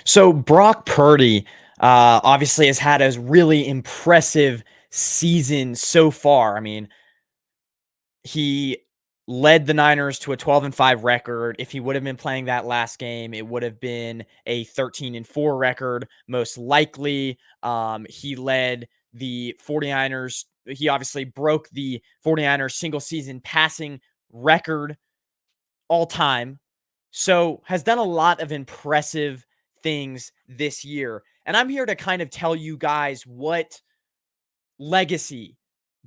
So Brock Purdy obviously has had a really impressive season so far. I mean, he led the Niners to a 12-5 record. If he would have been playing that last game, it would have been a 13-4 record, most likely. He led the 49ers. He obviously broke the 49ers single season passing record all time. So has done a lot of impressive things this year. And I'm here to kind of tell you guys what legacy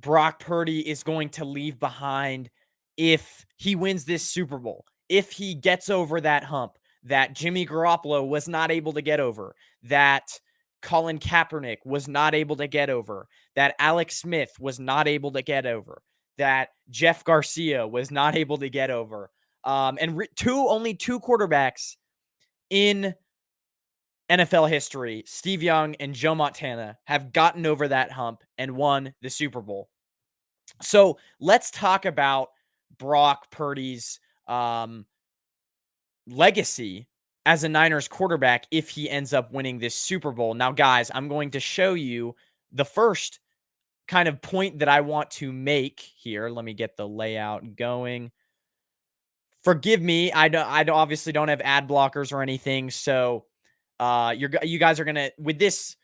Brock Purdy is going to leave behind if he wins this Super Bowl, if he gets over that hump that Jimmy Garoppolo was not able to get over, that Colin Kaepernick was not able to get over, that Alex Smith was not able to get over, that Jeff Garcia was not able to get over. Only two quarterbacks in NFL history, Steve Young and Joe Montana, have gotten over that hump and won the Super Bowl. So let's talk about Brock Purdy's legacy as a Niners quarterback if he ends up winning this Super Bowl. Now, guys, I'm going to show you the first kind of point that I want to make here. Let me get the layout going. Forgive me, I obviously don't have ad blockers or anything, so you guys are gonna, with this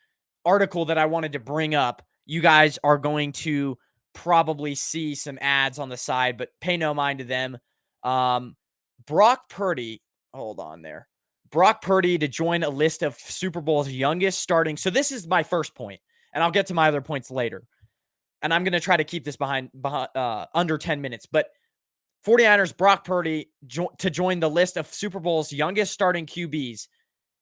article that I wanted to bring up, you guys are going to probably see some ads on the side, but pay no mind to them. Um, Brock Purdy, hold on there. Brock Purdy to join a list of Super Bowl's youngest starting. So this is my first point, and I'll get to my other points later. And I'm going to try to keep this behind under 10 minutes. But 49ers Brock Purdy to join the list of Super Bowl's youngest starting QBs.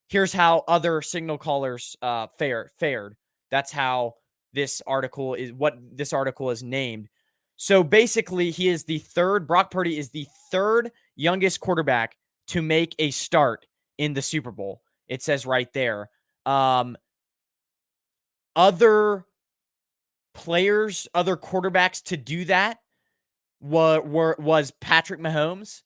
Here's how other signal callers fared. That's how this article is named. So basically, Brock Purdy is the third youngest quarterback to make a start in the Super Bowl. It says right there. Other players, other quarterbacks to do that was Patrick Mahomes.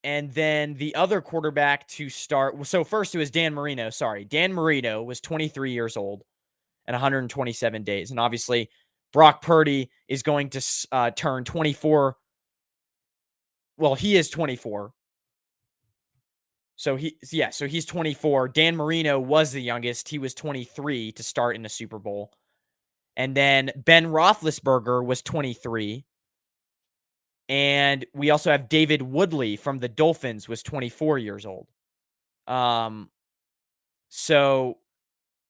And then the other quarterback to start. So first it was Dan Marino. Sorry. Dan Marino was 23 years old and 127 days. And obviously Brock Purdy is going to turn 24. Well, he is 24. So he's 24. Dan Marino was the youngest. He was 23 to start in the Super Bowl. And then Ben Roethlisberger was 23. And we also have David Woodley from the Dolphins was 24 years old. So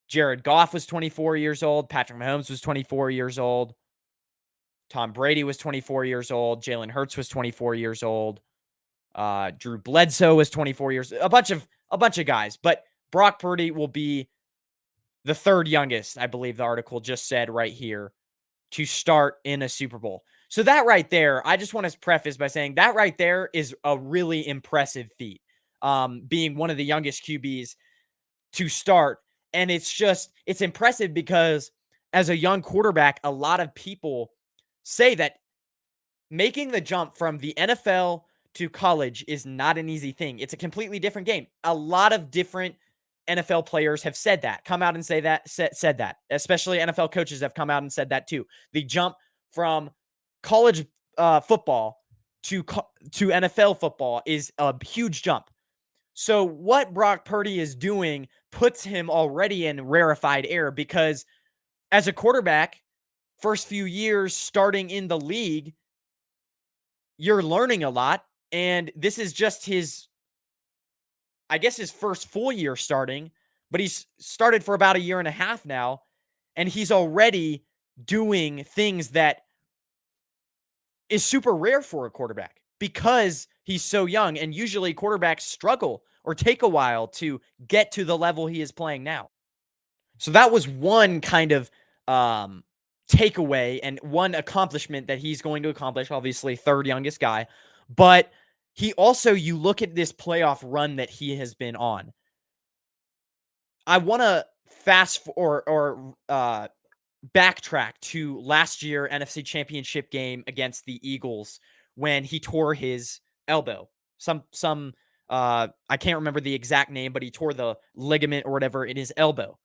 Jared Goff was 24 years old. Patrick Mahomes was 24 years old. Tom Brady was 24 years old. Jalen Hurts was 24 years old. Drew Bledsoe was 24 years. A bunch of guys. But Brock Purdy will be the third youngest, I believe the article just said right here, to start in a Super Bowl. So that right there, I just want to preface by saying that right there is a really impressive feat, being one of the youngest QBs to start. And it's impressive because as a young quarterback, a lot of people say that making the jump from the NFL to college is not an easy thing. It's a completely different game. A lot of different NFL players have said that, come out and said that, especially NFL coaches have come out and said that too. The jump from college football to NFL football is a huge jump. So what Brock Purdy is doing puts him already in rarefied air because as a quarterback, first few years starting in the league, you're learning a lot. And this is just his first full year starting, but he's started for about a year and a half now. And he's already doing things that is super rare for a quarterback because he's so young. And usually quarterbacks struggle or take a while to get to the level he is playing now. So that was one kind of takeaway and one accomplishment that he's going to accomplish. Obviously, third youngest guy. But he also, you look at this playoff run that he has been on. I want to backtrack to last year NFC Championship game against the Eagles when he tore his elbow. Some I can't remember the exact name, but he tore the ligament or whatever in his elbow.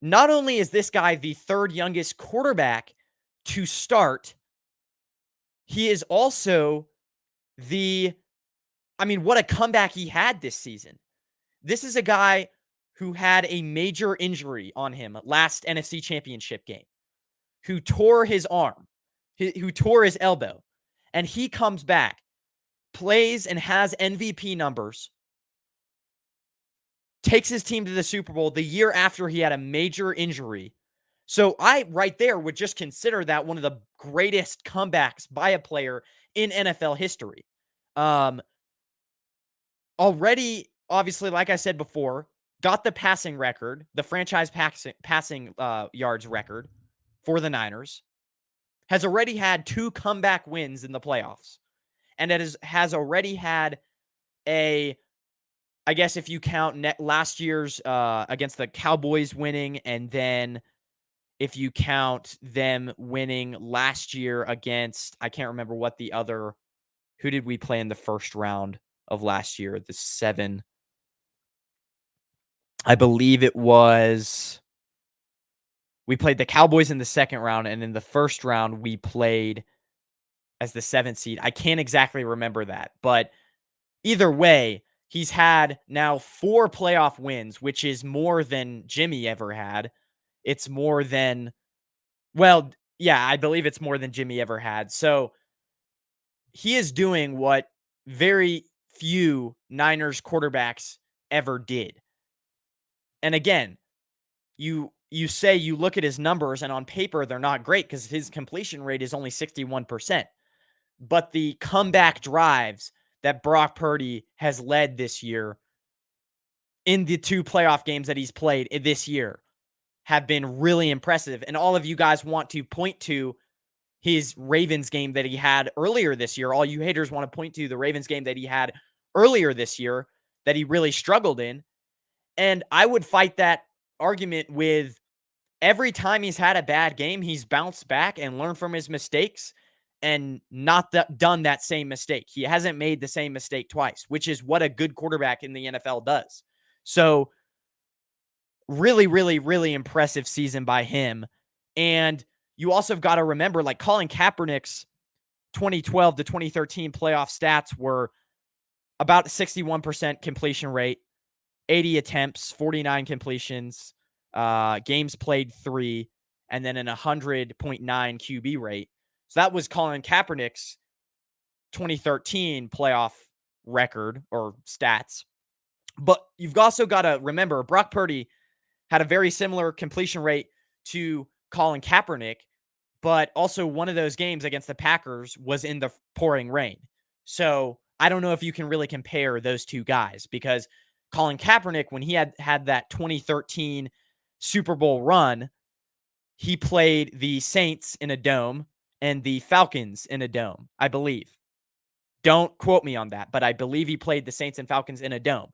Not only is this guy the third youngest quarterback to start, he is also the I mean, what a comeback he had this season. This is a guy who had a major injury on him last NFC Championship game, who tore his arm, who tore his elbow, and he comes back, plays and has MVP numbers, takes his team to the Super Bowl the year after he had a major injury. So I right there would just consider that one of the greatest comebacks by a player in NFL history. Um, Already, obviously, like I said before, got the passing record, the franchise passing yards record for the Niners. Has already had 2 comeback wins in the playoffs, and it has already had a, I guess if you count last year's against the Cowboys winning, and then if you count them winning last year against, I can't remember what the other, who did we play in the first round of last year? The 7. I believe it was, we played the Cowboys in the second round, and in the first round, we played as the 7th seed. I can't exactly remember that, but either way, he's had now 4 playoff wins, which is more than Jimmy ever had. It's more than, well, yeah, I believe it's more than Jimmy ever had. So he is doing what very few Niners quarterbacks ever did. And again, you say you look at his numbers and on paper they're not great because his completion rate is only 61%. But the comeback drives that Brock Purdy has led this year in the 2 playoff games that he's played this year have been really impressive. And all of you guys want to point to his Ravens game that he had earlier this year. All you haters want to point to the Ravens game that he had earlier this year that he really struggled in. And I would fight that argument with, every time he's had a bad game, he's bounced back and learned from his mistakes and not done that same mistake. He hasn't made the same mistake twice, which is what a good quarterback in the NFL does. So really, really, really impressive season by him. And you also have got to remember, like, Colin Kaepernick's 2012 to 2013 playoff stats were about 61% completion rate, 80 attempts, 49 completions, games played 3, and then an 100.9 QB rate. So that was Colin Kaepernick's 2013 playoff record or stats. But you've also got to remember, Brock Purdy had a very similar completion rate to Colin Kaepernick, but also one of those games against the Packers was in the pouring rain. So I don't know if you can really compare those two guys, because Colin Kaepernick, when he had that 2013 Super Bowl run, he played the Saints in a dome and the Falcons in a dome, I believe. Don't quote me on that, but I believe he played the Saints and Falcons in a dome.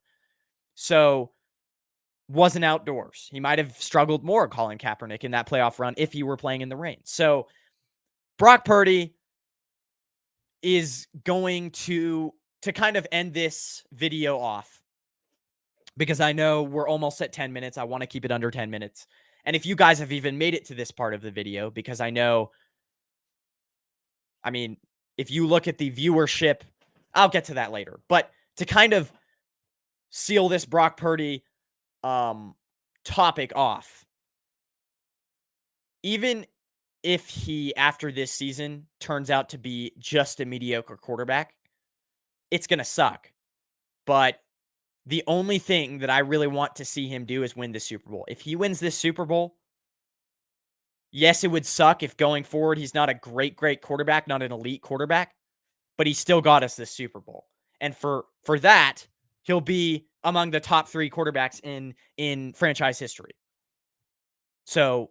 So wasn't outdoors. He might have struggled more, Colin Kaepernick, in that playoff run if he were playing in the rain. So Brock Purdy is going to kind of end this video off, because I know we're almost at 10 minutes. I want to keep it under 10 minutes. And if you guys have even made it to this part of the video, because I know, I mean, if you look at the viewership, I'll get to that later. But to kind of seal this Brock Purdy topic off, even if he, after this season, turns out to be just a mediocre quarterback, it's going to suck. But the only thing that I really want to see him do is win the Super Bowl. If he wins this Super Bowl, yes, it would suck if going forward he's not a great quarterback, not an elite quarterback, but he still got us this Super Bowl. And for that, he'll be among the top 3 quarterbacks in franchise history. So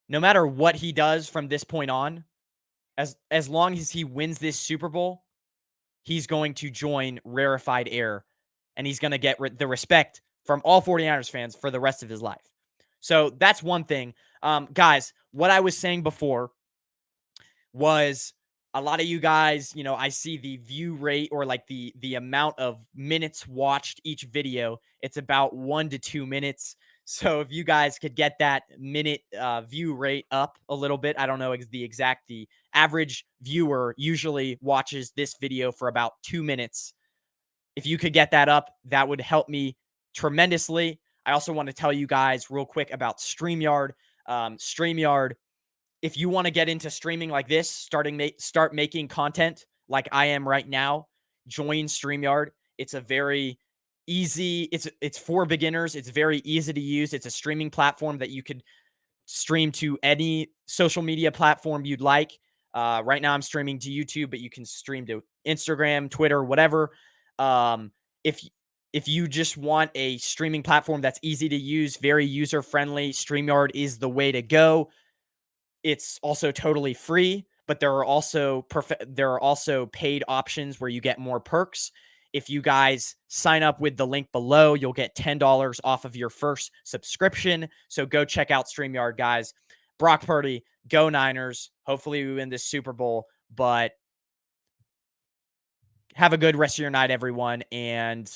no matter what he does from this point on, as long as he wins this Super Bowl, he's going to join rarefied air, and he's going to get the respect from all 49ers fans for the rest of his life. So that's one thing. Guys, what I was saying before was A lot of you guys, I see the view rate or like the amount of minutes watched each video. It's about 1 to 2 minutes. So if you guys could get that minute view rate up a little bit, I don't know the average viewer usually watches this video for about 2 minutes. If you could get that up, that would help me tremendously. I also want to tell you guys real quick about StreamYard. StreamYard, if you want to get into streaming like this, start making content like I am right now, join StreamYard. It's a very easy, it's for beginners. It's very easy to use. It's a streaming platform that you could stream to any social media platform you'd like. Right now I'm streaming to YouTube, but you can stream to Instagram, Twitter, whatever. Um, if if you just want a streaming platform that's easy to use, very user friendly, StreamYard is the way to go. It's also totally free, but there are also paid options where you get more perks. If you guys sign up with the link below, you'll get $10 off of your first subscription. So go check out StreamYard, guys. Brock Purdy, go Niners. Hopefully we win this Super Bowl, but have a good rest of your night, everyone, and